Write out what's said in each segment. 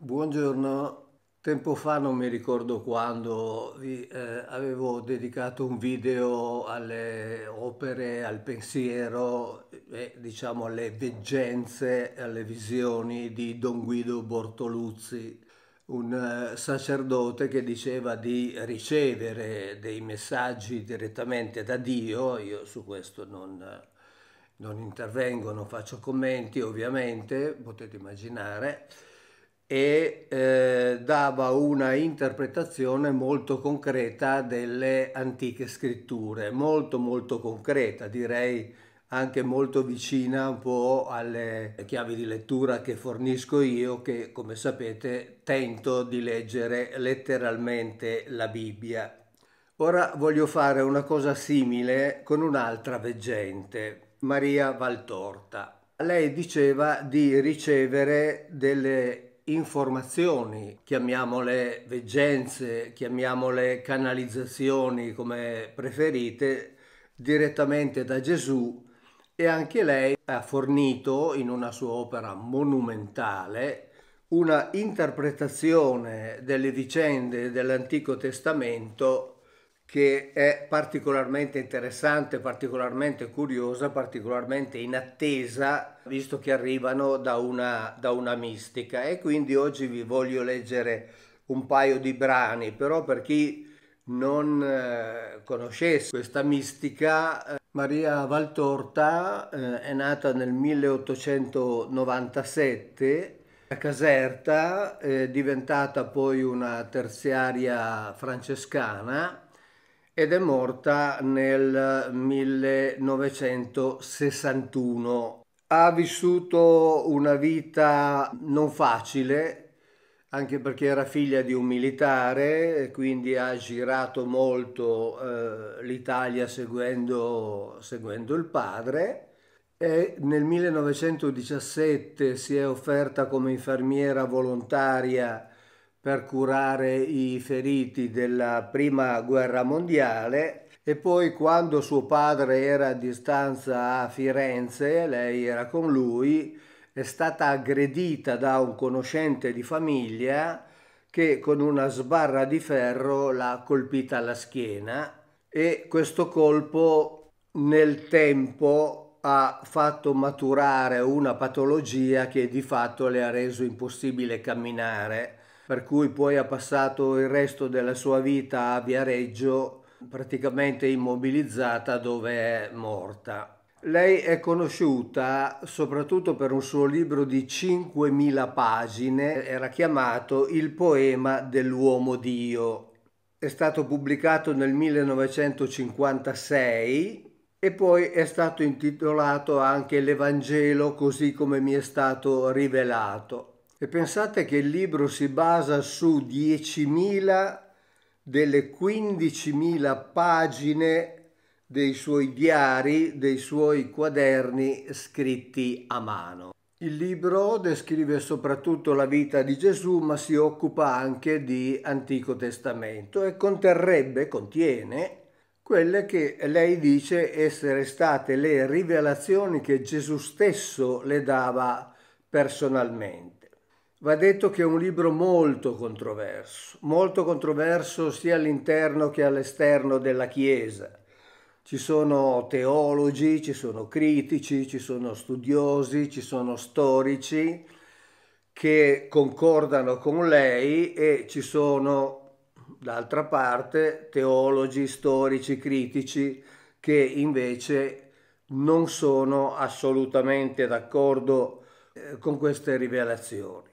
Buongiorno, tempo fa non mi ricordo quando avevo dedicato un video alle opere, al pensiero e diciamo alle veggenze, alle visioni di Don Guido Bortoluzzi, un sacerdote che diceva di ricevere dei messaggi direttamente da Dio. Io su questo non intervengo, non faccio commenti ovviamente, potete immaginare, e dava una interpretazione molto concreta delle antiche scritture, molto molto concreta, direi anche molto vicina un po' alle chiavi di lettura che fornisco io, che come sapete tento di leggere letteralmente la Bibbia. Ora voglio fare una cosa simile con un'altra veggente, Maria Valtorta. Lei diceva di ricevere delle informazioni, chiamiamole veggenze, chiamiamole canalizzazioni come preferite, direttamente da Gesù, e anche lei ha fornito in una sua opera monumentale una interpretazione delle vicende dell'Antico Testamento che è particolarmente interessante, particolarmente curiosa, particolarmente in attesa, visto che arrivano da una mistica. E quindi oggi vi voglio leggere un paio di brani, però per chi non conoscesse questa mistica, Maria Valtorta è nata nel 1897 a Caserta, è diventata poi una terziaria francescana ed è morta nel 1961. Ha vissuto una vita non facile, anche perché era figlia di un militare e quindi ha girato molto l'Italia seguendo il padre. E nel 1917 si è offerta come infermiera volontaria per curare i feriti della prima guerra mondiale, e poi quando suo padre era a distanza a Firenze, lei era con lui, è stata aggredita da un conoscente di famiglia che con una sbarra di ferro l'ha colpita alla schiena, e questo colpo nel tempo ha fatto maturare una patologia che di fatto le ha reso impossibile camminare, per cui poi ha passato il resto della sua vita a Viareggio, praticamente immobilizzata, dove è morta. Lei è conosciuta soprattutto per un suo libro di 5.000 pagine, era chiamato Il poema dell'uomo Dio. È stato pubblicato nel 1956 e poi è stato intitolato anche L'Evangelo così come mi è stato rivelato. E pensate che il libro si basa su 10.000 delle 15.000 pagine dei suoi diari, dei suoi quaderni scritti a mano. Il libro descrive soprattutto la vita di Gesù, ma si occupa anche di Antico Testamento e contiene quelle che lei dice essere state le rivelazioni che Gesù stesso le dava personalmente. Va detto che è un libro molto controverso sia all'interno che all'esterno della Chiesa. Ci sono teologi, ci sono critici, ci sono studiosi, ci sono storici che concordano con lei, e ci sono d'altra parte teologi, storici, critici che invece non sono assolutamente d'accordo con queste rivelazioni.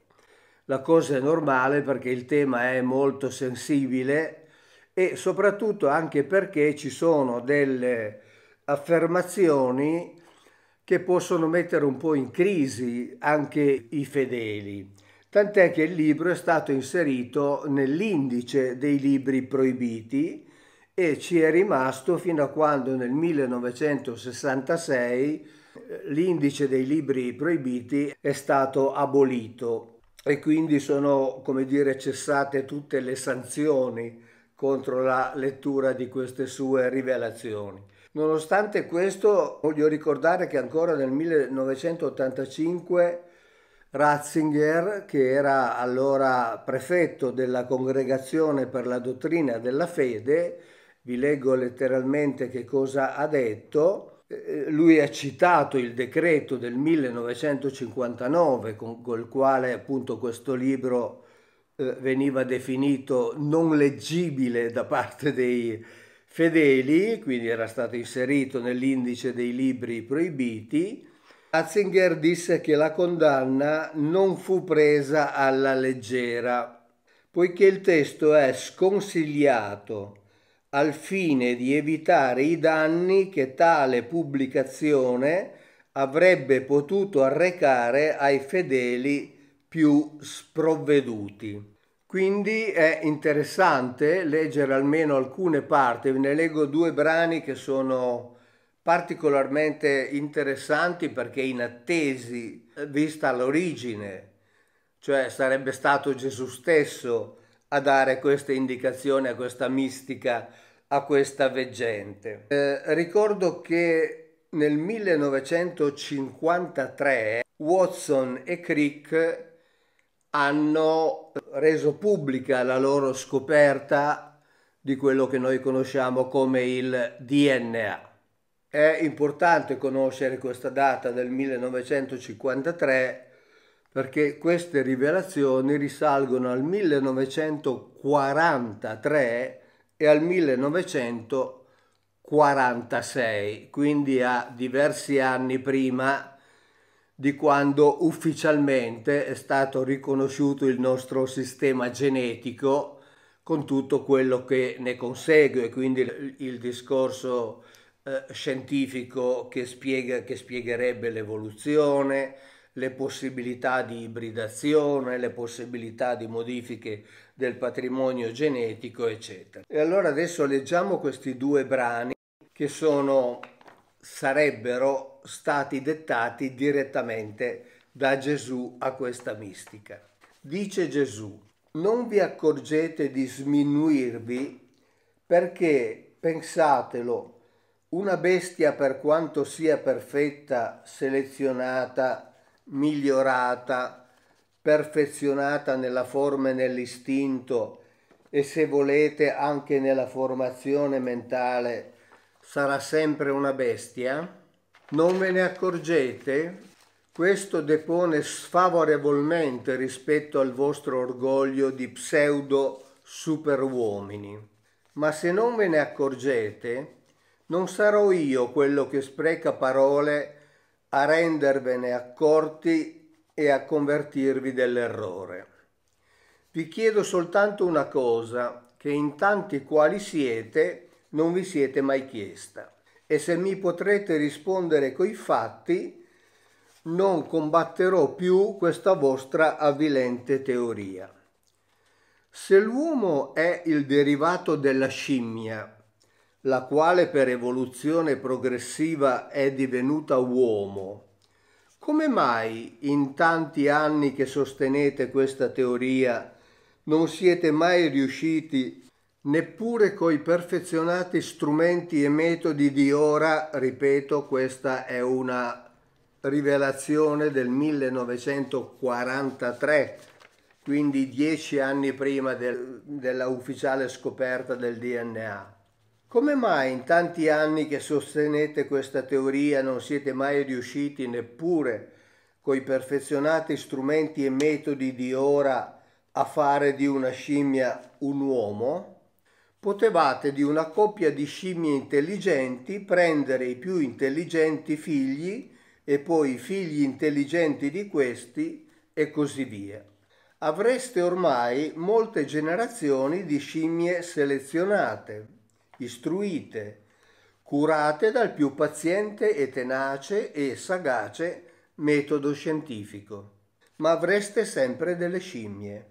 La cosa è normale perché il tema è molto sensibile, e soprattutto anche perché ci sono delle affermazioni che possono mettere un po' in crisi anche i fedeli. Tant'è che il libro è stato inserito nell'indice dei libri proibiti e ci è rimasto fino a quando nel 1966 l'indice dei libri proibiti è stato abolito, e quindi sono, come dire, cessate tutte le sanzioni contro la lettura di queste sue rivelazioni. Nonostante questo, voglio ricordare che ancora nel 1985 Ratzinger, che era allora prefetto della Congregazione per la Dottrina della Fede. Vi leggo letteralmente che cosa ha detto. Lui ha citato il decreto del 1959 con il quale appunto questo libro veniva definito non leggibile da parte dei fedeli, quindi era stato inserito nell'indice dei libri proibiti. Ratzinger disse che la condanna non fu presa alla leggera, poiché il testo è sconsigliato al fine di evitare i danni che tale pubblicazione avrebbe potuto arrecare ai fedeli più sprovveduti. Quindi è interessante leggere almeno alcune parti, ve ne leggo due brani che sono particolarmente interessanti perché inattesi, vista l'origine, cioè sarebbe stato Gesù stesso a dare queste indicazioni a questa mistica, a questa veggente. Ricordo che nel 1953 Watson e Crick hanno reso pubblica la loro scoperta di quello che noi conosciamo come il DNA. È importante conoscere questa data del 1953 perché queste rivelazioni risalgono al 1943 e al 1946, quindi a diversi anni prima di quando ufficialmente è stato riconosciuto il nostro sistema genetico con tutto quello che ne consegue, quindi il discorso scientifico che spiegherebbe l'evoluzione, le possibilità di ibridazione, le possibilità di modifiche del patrimonio genetico, eccetera. E allora adesso leggiamo questi due brani che sarebbero stati dettati direttamente da Gesù a questa mistica. Dice Gesù: non vi accorgete di sminuirvi perché, pensatelo, una bestia, per quanto sia perfetta, selezionata, migliorata, perfezionata nella forma e nell'istinto e, se volete, anche nella formazione mentale, sarà sempre una bestia? Non ve ne accorgete? Questo depone sfavorevolmente rispetto al vostro orgoglio di pseudo superuomini. Ma se non ve ne accorgete, non sarò io quello che spreca parole a rendervene accorti e a convertirvi dell'errore. Vi chiedo soltanto una cosa, che in tanti quali siete non vi siete mai chiesta, e se mi potrete rispondere coi fatti, non combatterò più questa vostra avvilente teoria. Se l'uomo è il derivato della scimmia, la quale per evoluzione progressiva è divenuta uomo, come mai in tanti anni che sostenete questa teoria non siete mai riusciti, neppure coi perfezionati strumenti e metodi di ora? Ripeto, questa è una rivelazione del 1943, quindi 10 anni prima della ufficiale scoperta del DNA. Come mai in tanti anni che sostenete questa teoria non siete mai riusciti, neppure coi perfezionati strumenti e metodi di ora, a fare di una scimmia un uomo? Potevate di una coppia di scimmie intelligenti prendere i più intelligenti figli e poi i figli intelligenti di questi e così via. Avreste ormai molte generazioni di scimmie selezionate, istruite, curate dal più paziente e tenace e sagace metodo scientifico. Ma avreste sempre delle scimmie.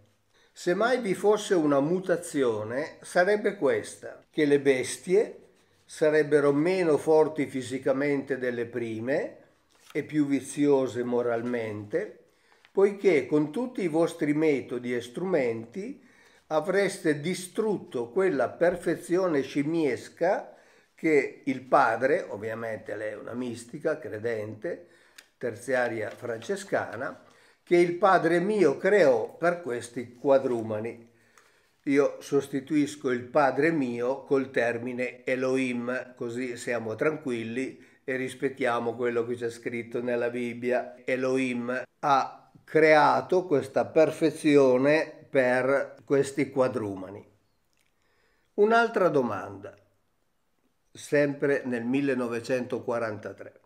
Se mai vi fosse una mutazione, sarebbe questa, che le bestie sarebbero meno forti fisicamente delle prime e più viziose moralmente, poiché con tutti i vostri metodi e strumenti avreste distrutto quella perfezione scimmiesca che il padre, ovviamente lei è una mistica credente, terziaria francescana, che il Padre mio creò per questi quadrumani. Io sostituisco il Padre mio col termine Elohim, così siamo tranquilli e rispettiamo quello che c'è scritto nella Bibbia. Elohim ha creato questa perfezione per questi quadrumani. Un'altra domanda, sempre nel 1943.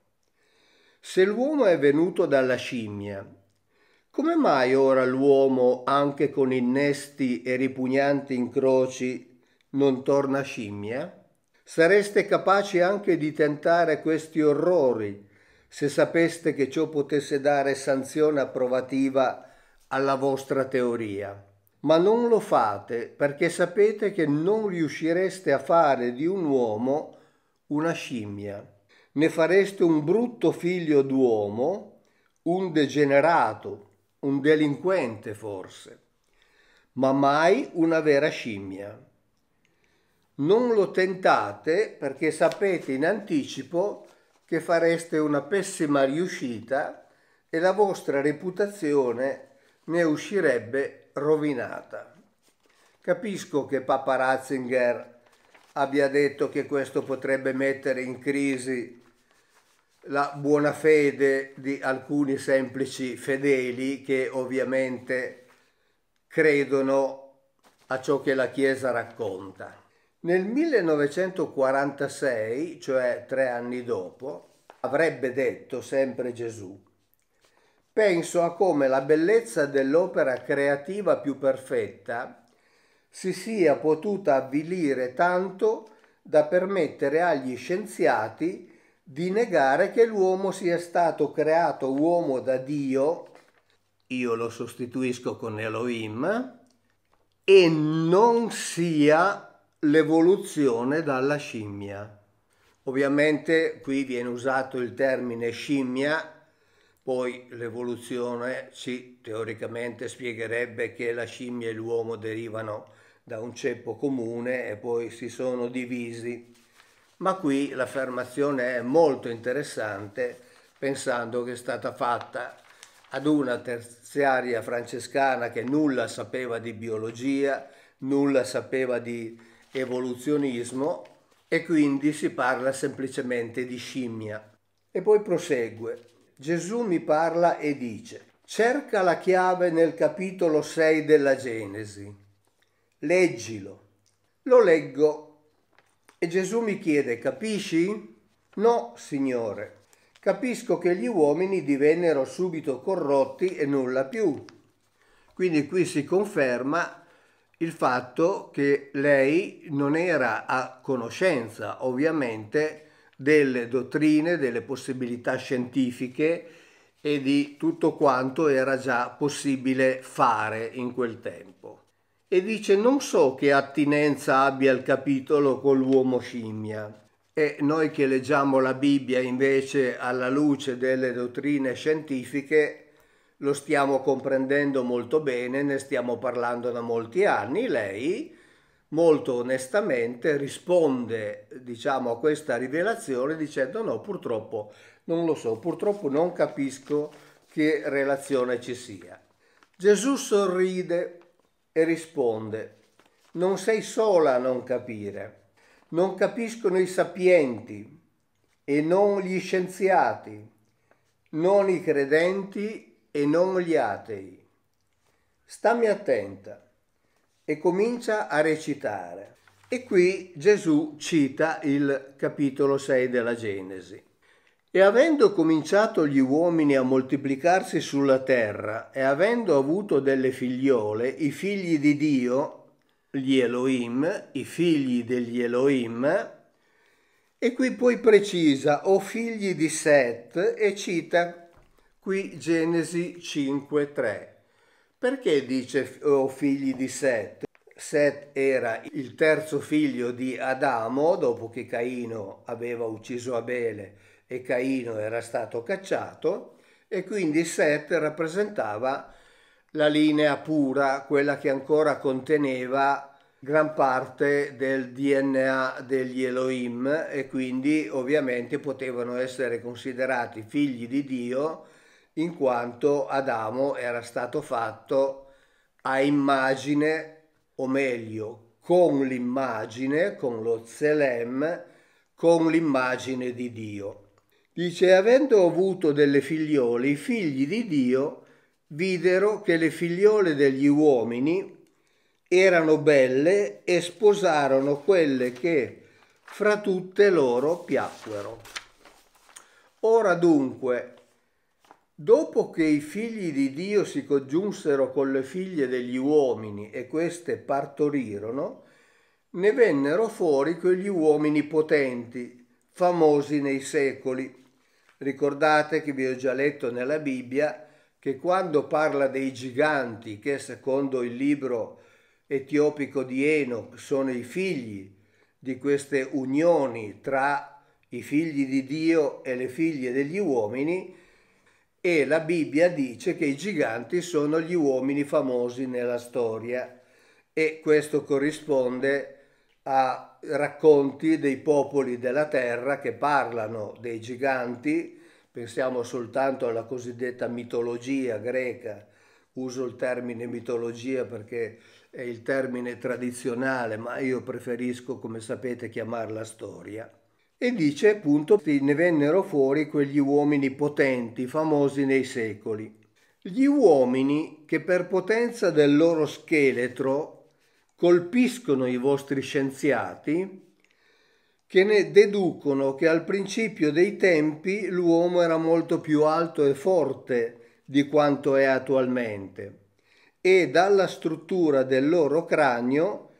Se l'uomo è venuto dalla scimmia, come mai ora l'uomo, anche con innesti e ripugnanti incroci, non torna scimmia? Sareste capaci anche di tentare questi orrori se sapeste che ciò potesse dare sanzione approvativa alla vostra teoria. Ma non lo fate perché sapete che non riuscireste a fare di un uomo una scimmia. Ne fareste un brutto figlio d'uomo, un degenerato, un delinquente forse, ma mai una vera scimmia. Non lo tentate perché sapete in anticipo che fareste una pessima riuscita e la vostra reputazione ne uscirebbe rovinata. Capisco che Papa Ratzinger abbia detto che questo potrebbe mettere in crisi la buona fede di alcuni semplici fedeli che ovviamente credono a ciò che la Chiesa racconta. Nel 1946, cioè 3 anni dopo, avrebbe detto sempre Gesù: penso a come la bellezza dell'opera creativa più perfetta si sia potuta avvilire tanto da permettere agli scienziati di negare che l'uomo sia stato creato uomo da Dio, io lo sostituisco con Elohim, e non sia l'evoluzione dalla scimmia. Ovviamente qui viene usato il termine scimmia, poi l'evoluzione ci teoricamente spiegherebbe che la scimmia e l'uomo derivano da un ceppo comune e poi si sono divisi. Ma qui l'affermazione è molto interessante, pensando che è stata fatta ad una terziaria francescana che nulla sapeva di biologia, nulla sapeva di evoluzionismo e quindi si parla semplicemente di scimmia. E poi prosegue. Gesù mi parla e dice: cerca la chiave nel capitolo 6 della Genesi. Leggilo. Lo leggo e Gesù mi chiede: capisci? No, Signore. Capisco che gli uomini divennero subito corrotti e nulla più. Quindi qui si conferma il fatto che lei non era a conoscenza, ovviamente, delle dottrine, delle possibilità scientifiche e di tutto quanto era già possibile fare in quel tempo. E dice: non so che attinenza abbia il capitolo con l'uomo scimmia. E noi che leggiamo la Bibbia invece alla luce delle dottrine scientifiche lo stiamo comprendendo molto bene, ne stiamo parlando da molti anni. Lei molto onestamente risponde, diciamo, a questa rivelazione dicendo: no, purtroppo non lo so, purtroppo non capisco che relazione ci sia. Gesù sorride e risponde: non sei sola a non capire. Non capiscono i sapienti e non gli scienziati, non i credenti e non gli atei. Stammi attenta. E comincia a recitare. E qui Gesù cita il capitolo 6 della Genesi. E avendo cominciato gli uomini a moltiplicarsi sulla terra e avendo avuto delle figliole, i figli di Dio, gli Elohim, i figli degli Elohim, e qui poi precisa, o figli di Set, e cita qui Genesi 5:3. Perché dice o figli di Set? Set era il terzo figlio di Adamo, dopo che Caino aveva ucciso Abele e Caino era stato cacciato, e quindi Set rappresentava la linea pura, quella che ancora conteneva gran parte del DNA degli Elohim e quindi ovviamente potevano essere considerati figli di Dio in quanto Adamo era stato fatto a immagine, o meglio, con l'immagine, con lo Tselem, con l'immagine di Dio. Dice, avendo avuto delle figliole, i figli di Dio videro che le figliole degli uomini erano belle e sposarono quelle che fra tutte loro piacquero. Ora dunque, dopo che i figli di Dio si congiunsero con le figlie degli uomini e queste partorirono, ne vennero fuori quegli uomini potenti, famosi nei secoli. Ricordate che vi ho già letto nella Bibbia che quando parla dei giganti, che secondo il libro etiopico di Enoch sono i figli di queste unioni tra i figli di Dio e le figlie degli uomini, e la Bibbia dice che i giganti sono gli uomini famosi nella storia, e questo corrisponde a racconti dei popoli della terra che parlano dei giganti. Pensiamo soltanto alla cosiddetta mitologia greca. Uso il termine mitologia perché è il termine tradizionale, ma io preferisco, come sapete, chiamarla storia. E dice appunto che ne vennero fuori quegli uomini potenti, famosi nei secoli. Gli uomini che per potenza del loro scheletro colpiscono i vostri scienziati, che ne deducono che al principio dei tempi l'uomo era molto più alto e forte di quanto è attualmente, e dalla struttura del loro cranio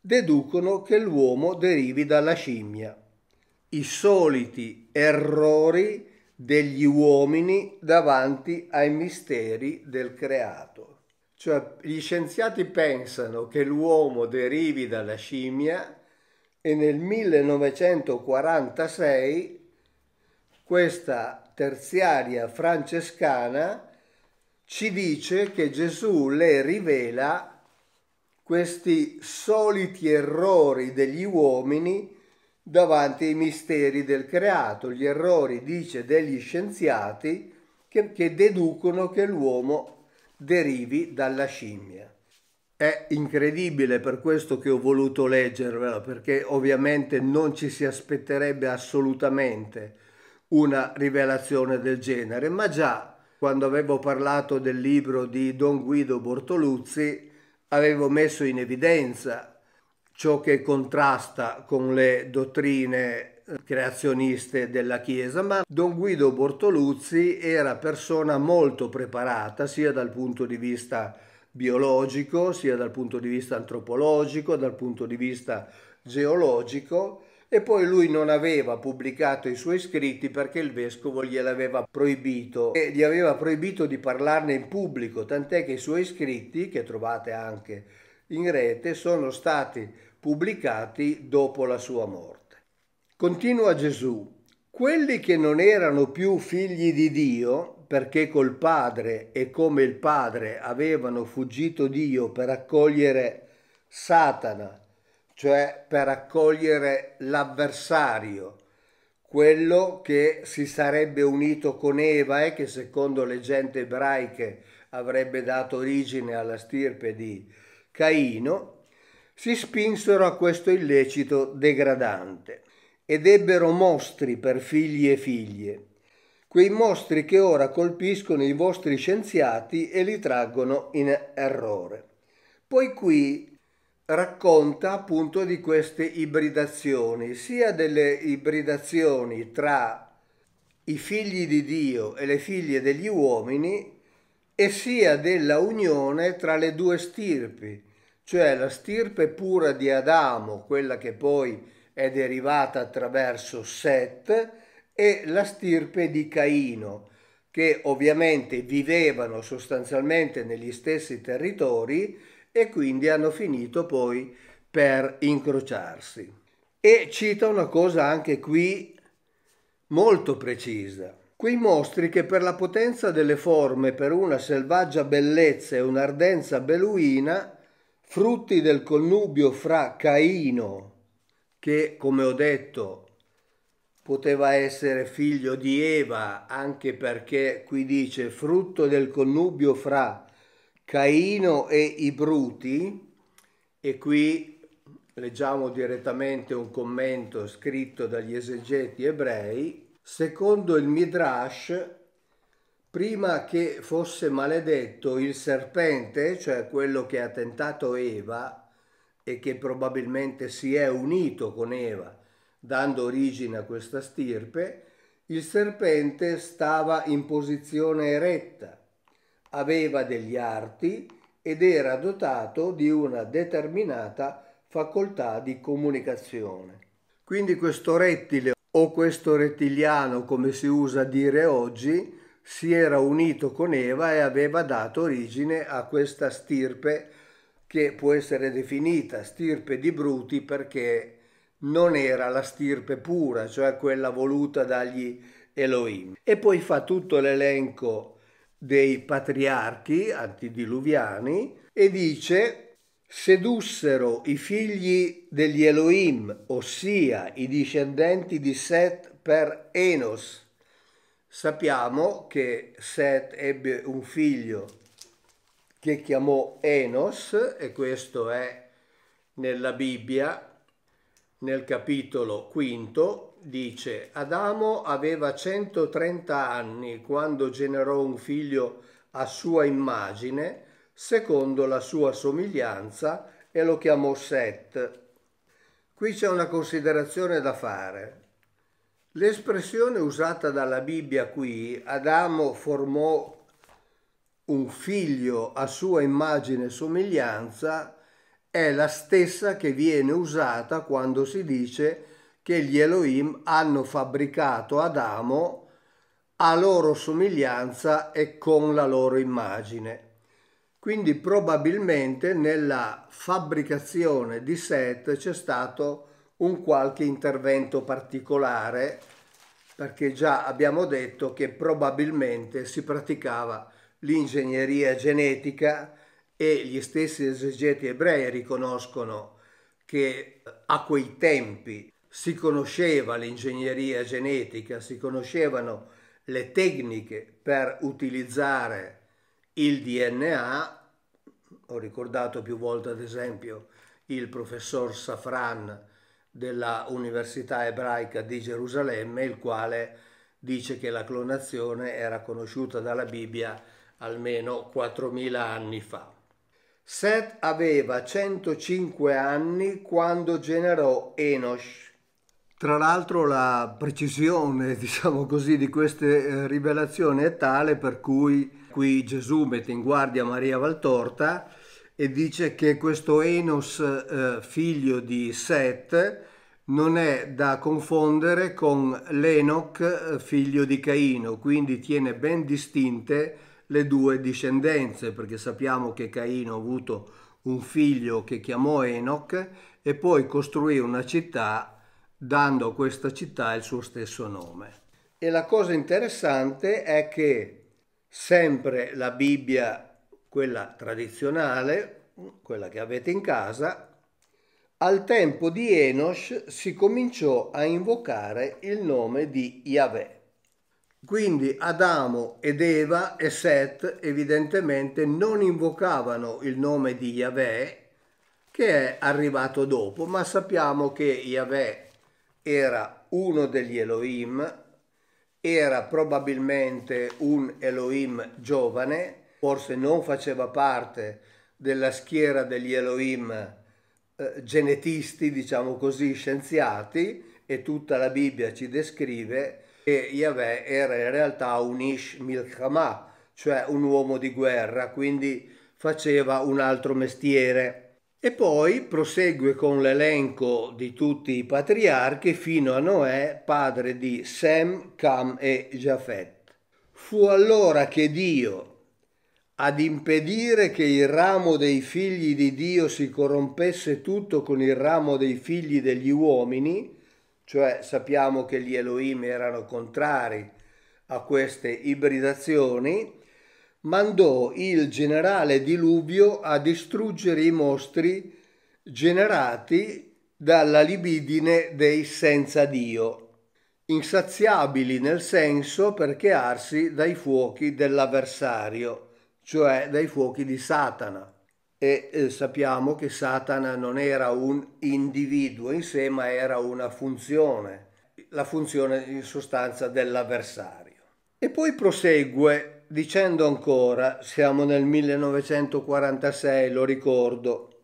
deducono che l'uomo derivi dalla scimmia. I soliti errori degli uomini davanti ai misteri del creato. Cioè, gli scienziati pensano che l'uomo derivi dalla scimmia e nel 1946 questa terziaria francescana ci dice che Gesù le rivela questi soliti errori degli uomini davanti ai misteri del creato. Gli errori, dice, degli scienziati che deducono che l'uomo derivi dalla scimmia. È incredibile, per questo che ho voluto leggervelo, perché ovviamente non ci si aspetterebbe assolutamente una rivelazione del genere, ma già quando avevo parlato del libro di Don Guido Bortoluzzi avevo messo in evidenza ciò che contrasta con le dottrine creazioniste della Chiesa, ma Don Guido Bortoluzzi era persona molto preparata sia dal punto di vista biologico, sia dal punto di vista antropologico, dal punto di vista geologico, e poi lui non aveva pubblicato i suoi scritti perché il vescovo gliel'aveva proibito e gli aveva proibito di parlarne in pubblico, tant'è che i suoi scritti, che trovate anche in rete, sono stati pubblicati dopo la sua morte. Continua Gesù: quelli che non erano più figli di Dio, perché col Padre e come il Padre avevano fuggito Dio per accogliere Satana, cioè per accogliere l'avversario, quello che si sarebbe unito con Eva e che secondo leggende ebraiche avrebbe dato origine alla stirpe di Caino, si spinsero a questo illecito degradante ed ebbero mostri per figli e figlie, quei mostri che ora colpiscono i vostri scienziati e li traggono in errore. Poi qui racconta appunto di queste ibridazioni, sia delle ibridazioni tra i figli di Dio e le figlie degli uomini, e sia della unione tra le due stirpi, cioè la stirpe pura di Adamo, quella che poi è derivata attraverso Set, e la stirpe di Caino, che ovviamente vivevano sostanzialmente negli stessi territori e quindi hanno finito poi per incrociarsi. E cita una cosa anche qui molto precisa: quei mostri che per la potenza delle forme, per una selvaggia bellezza e un'ardenza beluina, frutti del connubio fra Caino, che come ho detto poteva essere figlio di Eva, anche perché qui dice frutto del connubio fra Caino e i bruti, e qui leggiamo direttamente un commento scritto dagli esegeti ebrei. Secondo il Midrash, prima che fosse maledetto il serpente, cioè quello che ha tentato Eva e che probabilmente si è unito con Eva, dando origine a questa stirpe, il serpente stava in posizione eretta, aveva degli arti ed era dotato di una determinata facoltà di comunicazione. Quindi questo rettile o questo rettiliano, come si usa dire oggi, si era unito con Eva e aveva dato origine a questa stirpe che può essere definita stirpe di bruti perché non era la stirpe pura, cioè quella voluta dagli Elohim. E poi fa tutto l'elenco dei patriarchi antediluviani e dice: sedussero i figli degli Elohim, ossia i discendenti di Set per Enos. Sappiamo che Set ebbe un figlio che chiamò Enos, e questo è nella Bibbia, nel capitolo quinto, dice: Adamo aveva 130 anni quando generò un figlio a sua immagine, secondo la sua somiglianza, e lo chiamò Set. Qui c'è una considerazione da fare. L'espressione usata dalla Bibbia qui, Adamo formò un figlio a sua immagine e somiglianza, è la stessa che viene usata quando si dice che gli Elohim hanno fabbricato Adamo a loro somiglianza e con la loro immagine. Quindi probabilmente nella fabbricazione di Set c'è stato un qualche intervento particolare, perché già abbiamo detto che probabilmente si praticava l'ingegneria genetica e gli stessi esegeti ebrei riconoscono che a quei tempi si conosceva l'ingegneria genetica, si conoscevano le tecniche per utilizzare il DNA. Ho ricordato più volte ad esempio il professor Safran della Università Ebraica di Gerusalemme, il quale dice che la clonazione era conosciuta dalla Bibbia almeno 4000 anni fa. Set aveva 105 anni quando generò Enosh. Tra l'altro la precisione, diciamo così, di queste rivelazioni è tale per cui qui Gesù mette in guardia Maria Valtorta e dice che questo Enos, figlio di Set, non è da confondere con l'Enoch, figlio di Caino, quindi tiene ben distinte le due discendenze, perché sappiamo che Caino ha avuto un figlio che chiamò Enoch e poi costruì una città dando a questa città il suo stesso nome. E la cosa interessante è che sempre la Bibbia, quella tradizionale, quella che avete in casa, al tempo di Enosh si cominciò a invocare il nome di Yahweh. Quindi Adamo ed Eva e Set evidentemente non invocavano il nome di Yahweh, che è arrivato dopo, ma sappiamo che Yahweh era uno degli Elohim, era probabilmente un Elohim giovane, forse non faceva parte della schiera degli Elohim genetisti, diciamo così, scienziati, e tutta la Bibbia ci descrive che Yahweh era in realtà un Ish Milchama, cioè un uomo di guerra, quindi faceva un altro mestiere. E poi prosegue con l'elenco di tutti i patriarchi fino a Noè, padre di Sem, Cam e Giafet. Fu allora che Dio, ad impedire che il ramo dei figli di Dio si corrompesse tutto con il ramo dei figli degli uomini, cioè sappiamo che gli Elohim erano contrari a queste ibridazioni, mandò il generale diluvio a distruggere i mostri generati dalla libidine dei senza Dio. insaziabili nel senso perché arsi dai fuochi dell'avversario, cioè dai fuochi di Satana. E sappiamo che Satana non era un individuo in sé, ma era una funzione, la funzione in sostanza dell'avversario. E poi prosegue dicendo ancora, siamo nel 1946, lo ricordo,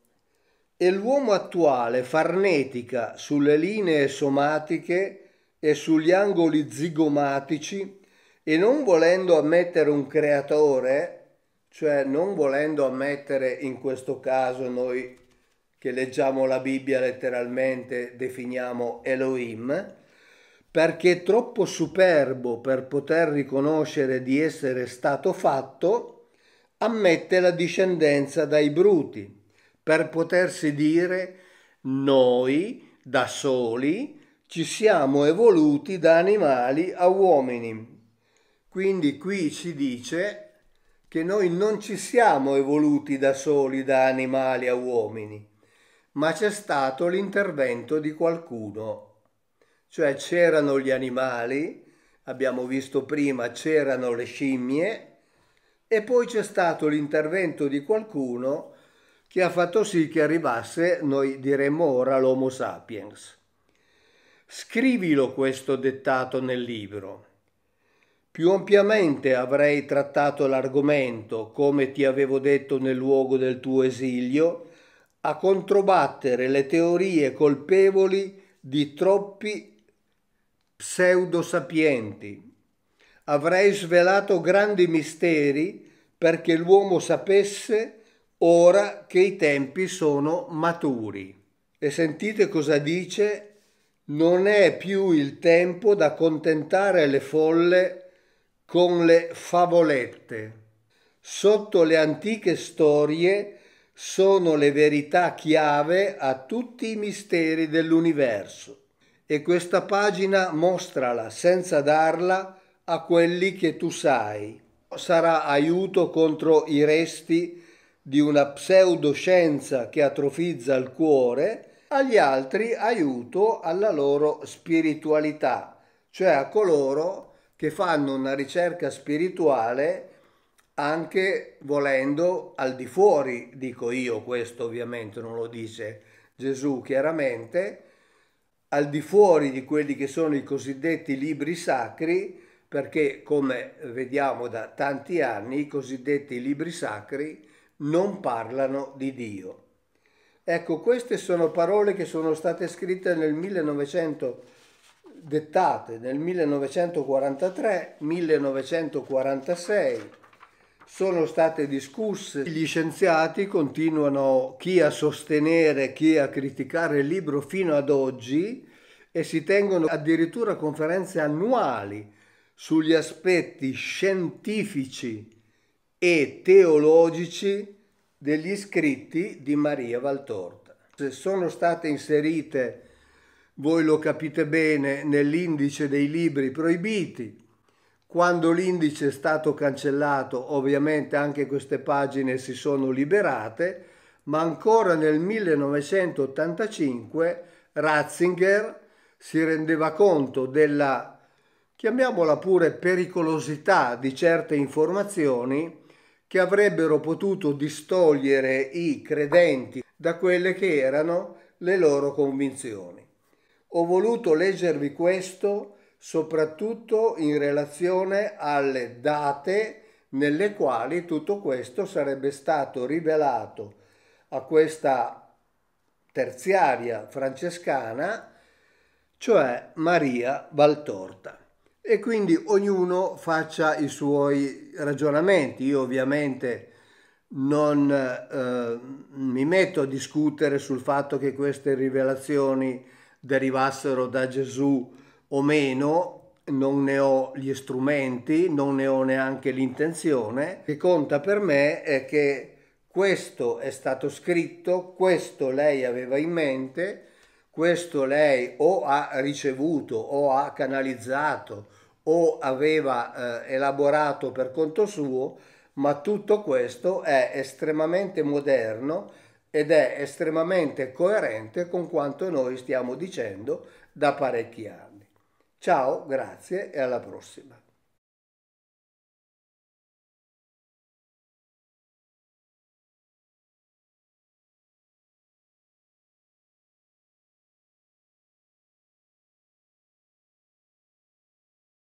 e l'uomo attuale farnetica sulle linee somatiche e sugli angoli zigomatici e non volendo ammettere un creatore, cioè non volendo ammettere in questo caso noi che leggiamo la Bibbia letteralmente definiamo Elohim, perché è troppo superbo per poter riconoscere di essere stato fatto, ammette la discendenza dai bruti, per potersi dire noi da soli ci siamo evoluti da animali a uomini. Quindi qui ci dice che noi non ci siamo evoluti da soli da animali a uomini, ma c'è stato l'intervento di qualcuno. Cioè c'erano gli animali, abbiamo visto prima, c'erano le scimmie e poi c'è stato l'intervento di qualcuno che ha fatto sì che arrivasse, noi diremmo ora, l'Homo sapiens. Scrivilo questo dettato nel libro. Più ampiamente avrei trattato l'argomento, come ti avevo detto nel luogo del tuo esilio, a controbattere le teorie colpevoli di troppi pseudosapienti. Avrei svelato grandi misteri perché l'uomo sapesse ora che i tempi sono maturi. E sentite cosa dice? Non è più il tempo da accontentare le folle con le favolette. Sotto le antiche storie sono le verità chiave a tutti i misteri dell'universo. E questa pagina mostrala senza darla a quelli che tu sai. Sarà aiuto contro i resti di una pseudoscienza che atrofizza il cuore, agli altri aiuto alla loro spiritualità, cioè a coloro che fanno una ricerca spirituale anche volendo al di fuori, dico io questo ovviamente, non lo dice Gesù chiaramente, al di fuori di quelli che sono i cosiddetti libri sacri, perché come vediamo da tanti anni i cosiddetti libri sacri non parlano di Dio. Ecco, queste sono parole che sono state scritte nel 1900, dettate nel 1943-1946, sono state discusse. Gli scienziati continuano chi a sostenere, chi a criticare il libro fino ad oggi e si tengono addirittura conferenze annuali sugli aspetti scientifici e teologici degli scritti di Maria Valtorta. Sono state inserite, voi lo capite bene, nell'indice dei libri proibiti. Quando l'indice è stato cancellato, ovviamente anche queste pagine si sono liberate, ma ancora nel 1985 Ratzinger si rendeva conto della, chiamiamola pure, pericolosità di certe informazioni che avrebbero potuto distogliere i credenti da quelle che erano le loro convinzioni. Ho voluto leggervi questo soprattutto in relazione alle date nelle quali tutto questo sarebbe stato rivelato a questa terziaria francescana, cioè Maria Valtorta. E quindi ognuno faccia i suoi ragionamenti. Io ovviamente non mi metto a discutere sul fatto che queste rivelazioni derivassero da Gesù o meno, non ne ho gli strumenti, non ne ho neanche l'intenzione. Che conta per me è che questo è stato scritto, questo lei aveva in mente, questo lei o ha ricevuto o ha canalizzato o aveva elaborato per conto suo, ma tutto questo è estremamente moderno ed è estremamente coerente con quanto noi stiamo dicendo da parecchi anni. Ciao, grazie e alla prossima.